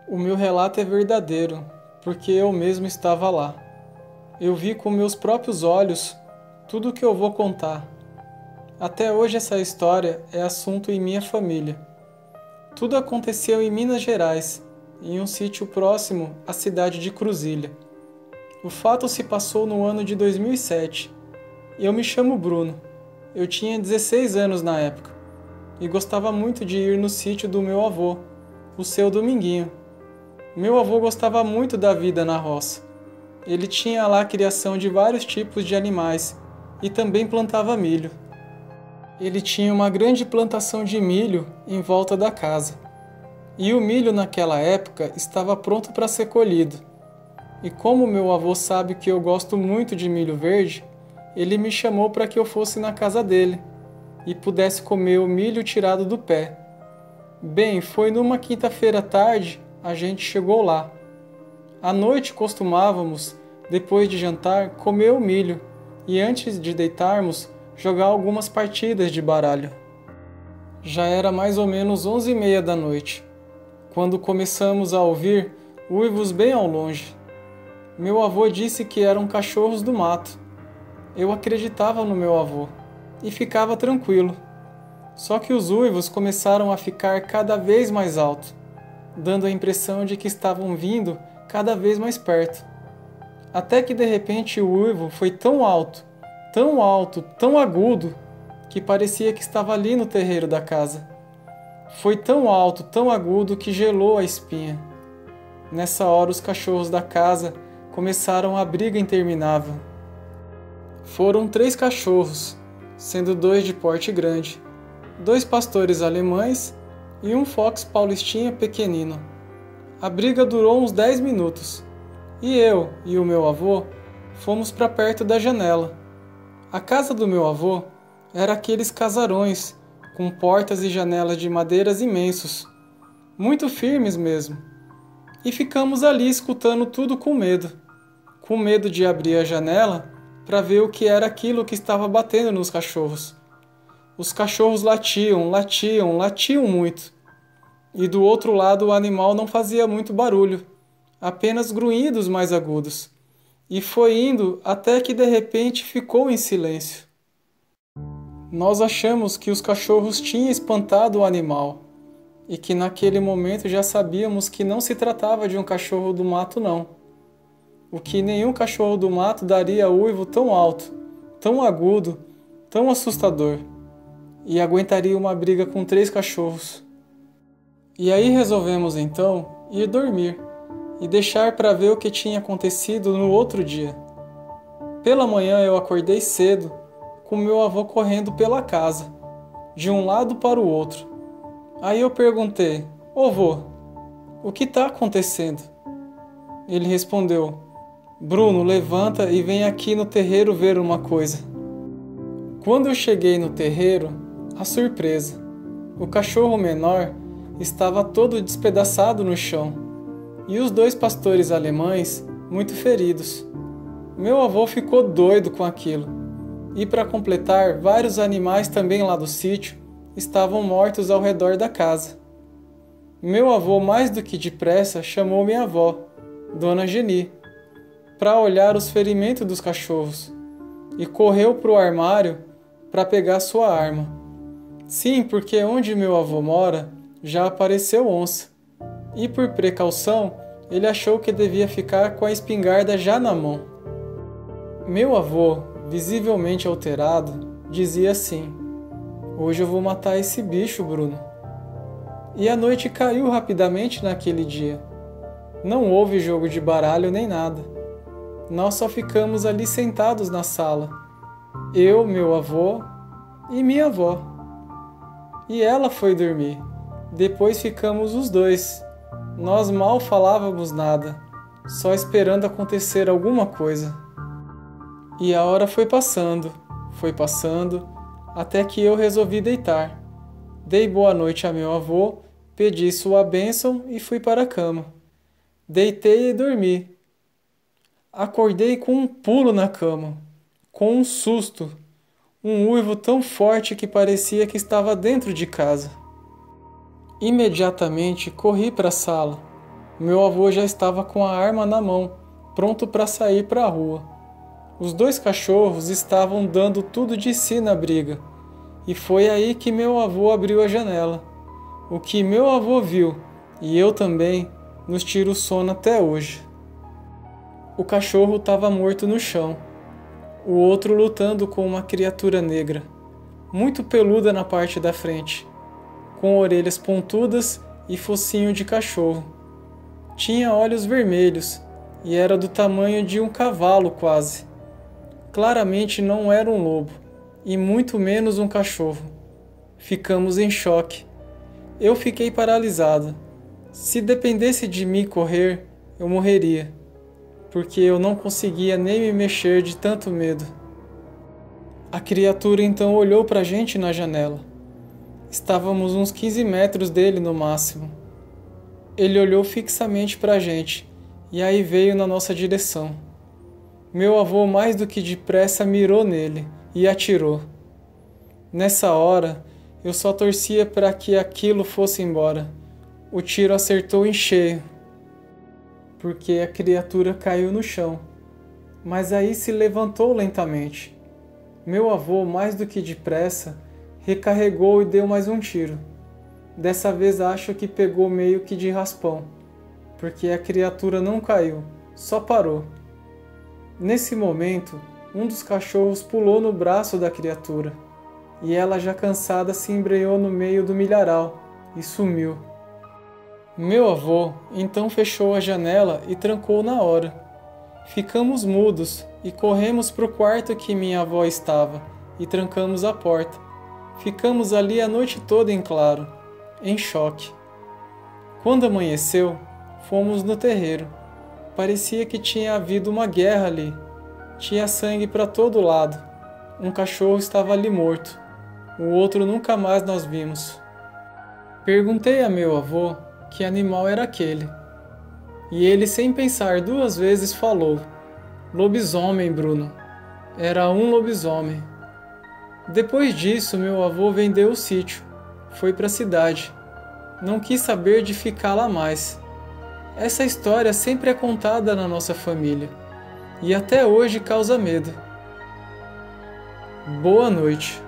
O meu relato é verdadeiro, porque eu mesmo estava lá. Eu vi com meus próprios olhos tudo o que eu vou contar. Até hoje essa história é assunto em minha família. Tudo aconteceu em Minas Gerais, em um sítio próximo à cidade de Cruzília. O fato se passou no ano de 2007. Eu me chamo Bruno. Eu tinha 16 anos na época e gostava muito de ir no sítio do meu avô, o seu Dominguinho. Meu avô gostava muito da vida na roça. Ele tinha lá a criação de vários tipos de animais e também plantava milho. Ele tinha uma grande plantação de milho em volta da casa. E o milho naquela época estava pronto para ser colhido. E como meu avô sabe que eu gosto muito de milho verde, ele me chamou para que eu fosse na casa dele e pudesse comer o milho tirado do pé. Bem, foi numa quinta-feira à tarde, a gente chegou lá. À noite costumávamos, depois de jantar, comer o milho e antes de deitarmos, jogar algumas partidas de baralho. Já era mais ou menos 11h30 da noite, quando começamos a ouvir uivos bem ao longe. Meu avô disse que eram cachorros do mato. Eu acreditava no meu avô e ficava tranquilo. Só que os uivos começaram a ficar cada vez mais alto, dando a impressão de que estavam vindo cada vez mais perto. Até que de repente o uivo foi tão alto, tão alto, tão agudo, que parecia que estava ali no terreiro da casa. Foi tão alto, tão agudo que gelou a espinha. Nessa hora os cachorros da casa começaram a briga interminável. Foram 3 cachorros, sendo 2 de porte grande, 2 pastores alemães e um fox paulistinha pequenino. A briga durou uns 10 minutos, e eu e o meu avô fomos para perto da janela. A casa do meu avô era aqueles casarões, com portas e janelas de madeiras imensos, muito firmes mesmo. E ficamos ali escutando tudo com medo de abrir a janela para ver o que era aquilo que estava batendo nos cachorros. Os cachorros latiam, latiam, latiam muito. E do outro lado o animal não fazia muito barulho, apenas grunhidos mais agudos. E foi indo até que de repente ficou em silêncio. Nós achamos que os cachorros tinham espantado o animal, e que naquele momento já sabíamos que não se tratava de um cachorro do mato não. O que nenhum cachorro do mato daria uivo tão alto, tão agudo, tão assustador, e aguentaria uma briga com 3 cachorros. E aí resolvemos então ir dormir e deixar para ver o que tinha acontecido no outro dia. Pela manhã eu acordei cedo, com meu avô correndo pela casa, de um lado para o outro. Aí eu perguntei: "Ô vô, o que está acontecendo?" Ele respondeu: "Bruno, levanta e vem aqui no terreiro ver uma coisa." Quando eu cheguei no terreiro, a surpresa. O cachorro menor estava todo despedaçado no chão, e os 2 pastores alemães muito feridos. Meu avô ficou doido com aquilo. E para completar, vários animais também lá do sítio estavam mortos ao redor da casa. Meu avô, mais do que depressa, chamou minha avó, Dona Geni, para olhar os ferimentos dos cachorros e correu para o armário para pegar sua arma. Sim, porque onde meu avô mora já apareceu onça, e por precaução ele achou que devia ficar com a espingarda já na mão. Meu avô, visivelmente alterado, dizia assim: "Hoje eu vou matar esse bicho, Bruno." E a noite caiu rapidamente naquele dia. Não houve jogo de baralho nem nada. Nós só ficamos ali sentados na sala. Eu, meu avô e minha avó. E ela foi dormir. Depois ficamos os 2. Nós mal falávamos nada, só esperando acontecer alguma coisa. E a hora foi passando, até que eu resolvi deitar. Dei boa noite a meu avô, pedi sua bênção e fui para a cama. Deitei e dormi. Acordei com um pulo na cama, com um susto, um uivo tão forte que parecia que estava dentro de casa. Imediatamente corri para a sala. Meu avô já estava com a arma na mão, pronto para sair para a rua. Os dois cachorros estavam dando tudo de si na briga, e foi aí que meu avô abriu a janela. O que meu avô viu, e eu também, nos tira o sono até hoje. O cachorro estava morto no chão, o outro lutando com uma criatura negra, muito peluda na parte da frente, com orelhas pontudas e focinho de cachorro. Tinha olhos vermelhos e era do tamanho de um cavalo quase. Claramente não era um lobo, e muito menos um cachorro. Ficamos em choque. Eu fiquei paralisado. Se dependesse de mim correr, eu morreria, porque eu não conseguia nem me mexer de tanto medo. A criatura então olhou para a gente na janela. Estávamos uns 15 metros dele no máximo. Ele olhou fixamente para a gente, e aí veio na nossa direção. Meu avô mais do que depressa mirou nele e atirou. Nessa hora, eu só torcia para que aquilo fosse embora. O tiro acertou em cheio, porque a criatura caiu no chão, mas aí se levantou lentamente. Meu avô, mais do que depressa, recarregou e deu mais um tiro. Dessa vez acho que pegou meio que de raspão, porque a criatura não caiu, só parou. Nesse momento, um dos cachorros pulou no braço da criatura, e ela já cansada se embrenhou no meio do milharal e sumiu. Meu avô então fechou a janela e trancou na hora. Ficamos mudos e corremos para o quarto que minha avó estava e trancamos a porta. Ficamos ali a noite toda em claro, em choque. Quando amanheceu, fomos no terreiro. Parecia que tinha havido uma guerra ali. Tinha sangue para todo lado. Um cachorro estava ali morto. O outro nunca mais nós vimos. Perguntei a meu avô que animal era aquele. E ele, sem pensar duas vezes, falou: lobisomem, Bruno. Era um lobisomem. Depois disso, meu avô vendeu o sítio. Foi para a cidade. Não quis saber de ficar lá mais. Essa história sempre é contada na nossa família, e até hoje causa medo. Boa noite.